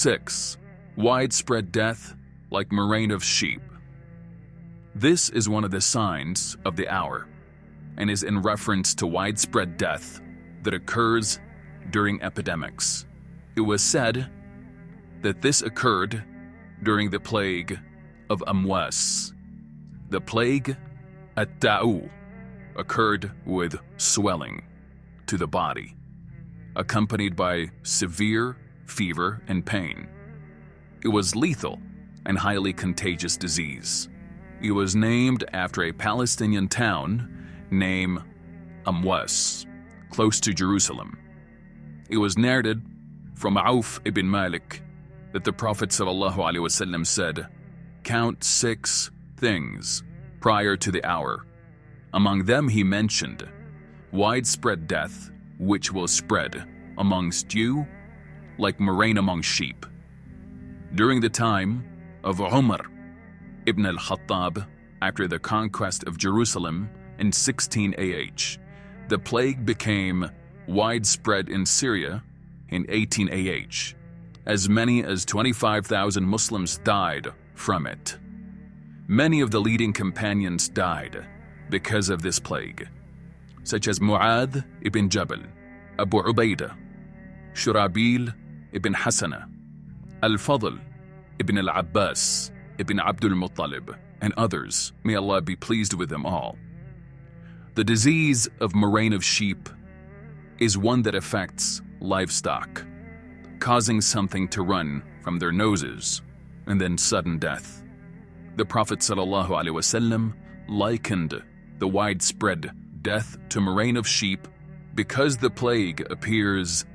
6. Widespread death like murrain of sheep. This is one of the signs of the hour and is in reference to widespread death that occurs during epidemics. It was said that this occurred during the plague of Amwas. The plague at Ta'u occurred with swelling to the body, accompanied by severe fever and pain. It was lethal and highly contagious disease. It was named after a Palestinian town named Amwas, close to Jerusalem. It was narrated from Auf ibn Malik that the Prophet ﷺ said, "Count 6 things prior to the hour." Among them he mentioned widespread death which will spread amongst you like murrain among sheep. During the time of Umar ibn al-Khattab, after the conquest of Jerusalem in 16 AH, the plague became widespread in Syria in 18 AH. As many as 25,000 Muslims died from it. Many of the leading companions died because of this plague, such as Mu'adh ibn Jabal, Abu Ubaidah, Shurabil ibn Hasana, Al-Fadl ibn al-Abbas ibn Abdul Muttalib, and others. May Allah be pleased with them all. The disease of murrain of sheep is one that affects livestock, causing something to run from their noses and then sudden death. The Prophet ﷺ likened the widespread death to murrain of sheep because the plague appears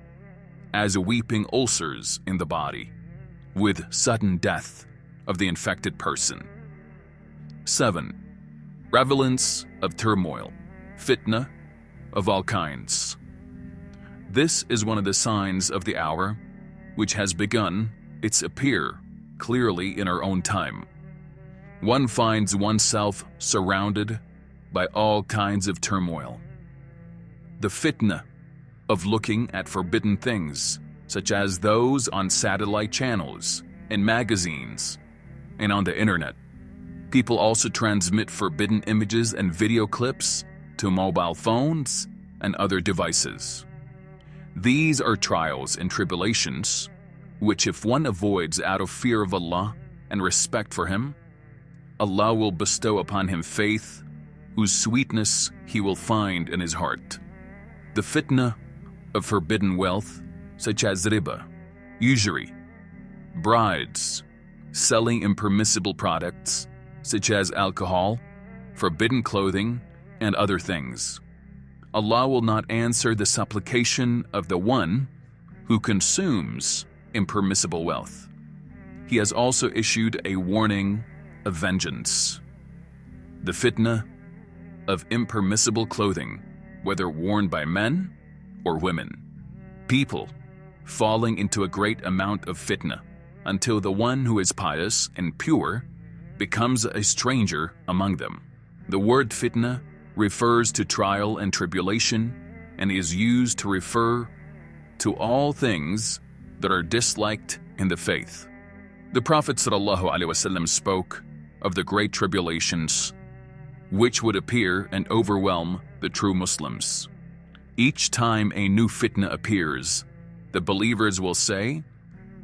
as weeping ulcers in the body, with sudden death of the infected person. 7. Prevalence of turmoil, fitna of all kinds. This is one of the signs of the hour which has begun its appear clearly in our own time. One finds oneself surrounded by all kinds of turmoil. The fitna of looking at forbidden things, such as those on satellite channels, in magazines, and on the internet. People also transmit forbidden images and video clips to mobile phones and other devices. These are trials and tribulations, which if one avoids out of fear of Allah and respect for Him, Allah will bestow upon him faith, whose sweetness he will find in his heart. The fitna of forbidden wealth, such as riba, usury, brides, selling impermissible products, such as alcohol, forbidden clothing, and other things. Allah will not answer the supplication of the one who consumes impermissible wealth. He has also issued a warning of vengeance. The fitna of impermissible clothing, whether worn by men or women. People falling into a great amount of fitna until the one who is pious and pure becomes a stranger among them. The word fitna refers to trial and tribulation and is used to refer to all things that are disliked in the faith. The Prophet ﷺ spoke of the great tribulations which would appear and overwhelm the true Muslims. Each time a new fitna appears, the believers will say,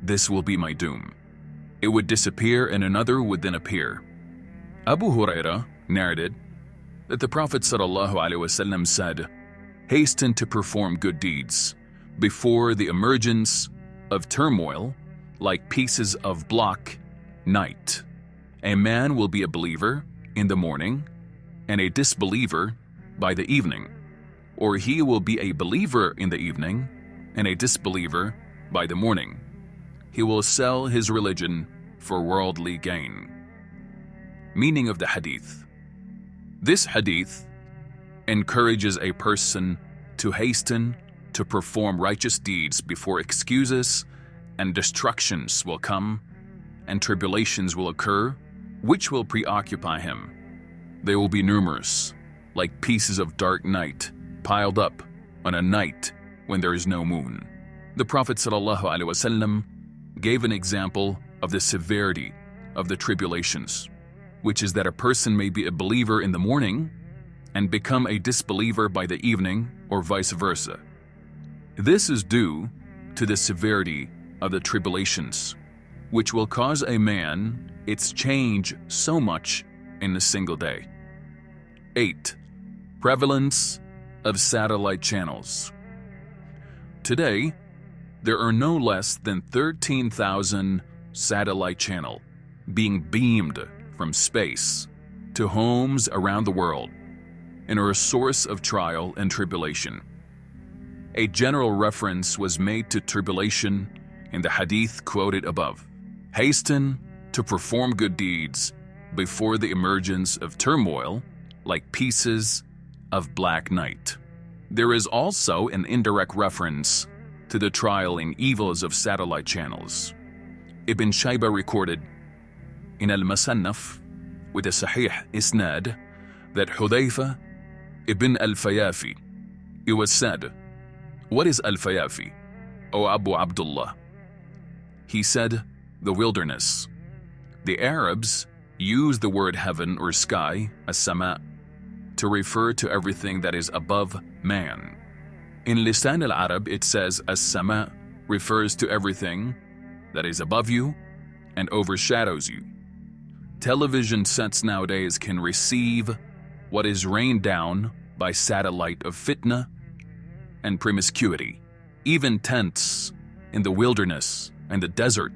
"This will be my doom." It would disappear and another would then appear. Abu Hurairah narrated that the Prophet ﷺ said, "Hasten to perform good deeds before the emergence of turmoil like pieces of block night. A man will be a believer in the morning and a disbeliever by the evening, or he will be a believer in the evening and a disbeliever by the morning. He will sell his religion for worldly gain." Meaning of the hadith. This hadith encourages a person to hasten to perform righteous deeds before excuses and destructions will come and tribulations will occur which will preoccupy him. They will be numerous, like pieces of dark night piled up on a night when there is no moon. The Prophet ﷺ gave an example of the severity of the tribulations, which is that a person may be a believer in the morning and become a disbeliever by the evening, or vice versa. This is due to the severity of the tribulations, which will cause a man its change so much in a single day. 8. Prevalence of satellite channels. Today, there are no less than 13,000 satellite channels being beamed from space to homes around the world and are a source of trial and tribulation. A general reference was made to tribulation in the hadith quoted above. Hasten to perform good deeds before the emergence of turmoil like pieces of black night. There is also an indirect reference to the trial and evils of satellite channels. Ibn Shaybah recorded in Al-Musannaf with a Sahih Isnad that Hudayfa ibn al-Fayafi, it was said, "What is al-Fayafi, O Abu Abdullah?" He said, "The wilderness." The Arabs use the word heaven or sky, as-sama, to refer to everything that is above man. In Lisan al-Arab it says as-sama refers to everything that is above you and overshadows you. Television sets nowadays can receive what is rained down by satellite of fitna and promiscuity. Even tents in the wilderness and the desert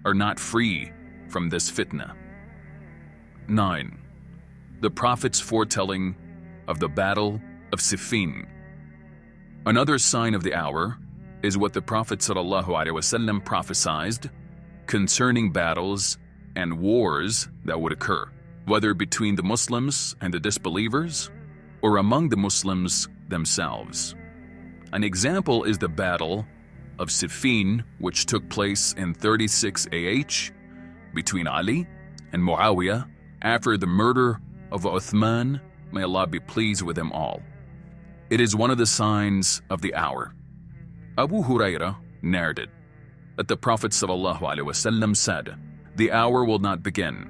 are not free from this fitna. 9. The Prophet's foretelling of the Battle of Siffin. Another sign of the hour is what the Prophet ﷺ prophesied concerning battles and wars that would occur, whether between the Muslims and the disbelievers or among the Muslims themselves. An example is the Battle of Siffin, which took place in 36 AH between Ali and Muawiyah after the murder of Uthman, may Allah be pleased with them all. It is one of the signs of the hour. Abu Hurairah narrated that the Prophet ﷺ said, "The hour will not begin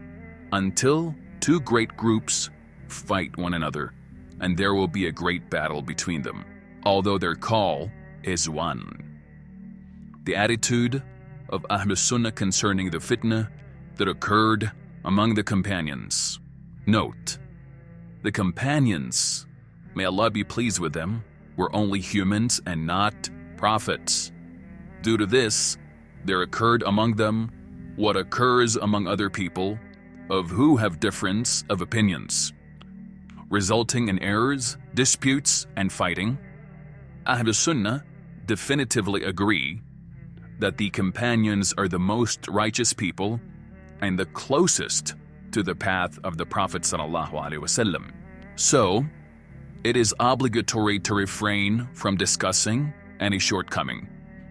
until two great groups fight one another, and there will be a great battle between them, although their call is one." The attitude of Ahlus Sunnah concerning the fitna that occurred among the companions. Note, the companions, may Allah be pleased with them, were only humans and not prophets. Due to this, there occurred among them what occurs among other people of who have difference of opinions, resulting in errors, disputes, and fighting. Ahlus Sunnah definitively agree that the companions are the most righteous people and the closest to the path of the Prophet ﷺ. So, it is obligatory to refrain from discussing any shortcoming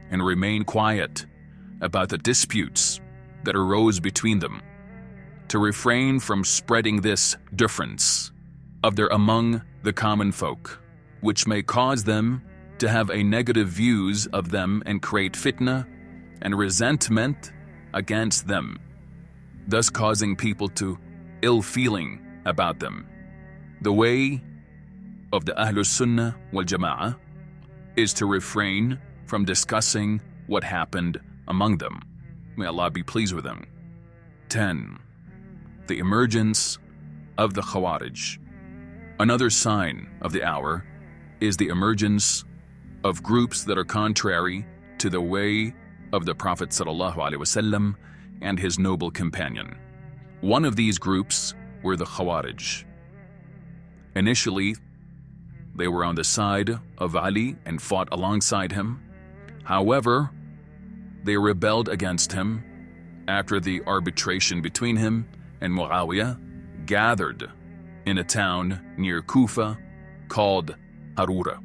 and remain quiet about the disputes that arose between them, to refrain from spreading this difference of their among the common folk, which may cause them to have a negative views of them and create fitna and resentment against them, thus causing people to ill feeling about them. The way of the Ahlus Sunnah wal Jama'ah is to refrain from discussing what happened among them. May Allah be pleased with them. 10. The emergence of the Khawarij. Another sign of the hour is the emergence of groups that are contrary to the way of the Prophet ﷺ and his noble companion. One of these groups were the Khawarij. Initially, they were on the side of Ali and fought alongside him. However, they rebelled against him after the arbitration between him and Muawiyah gathered in a town near Kufa called Harura.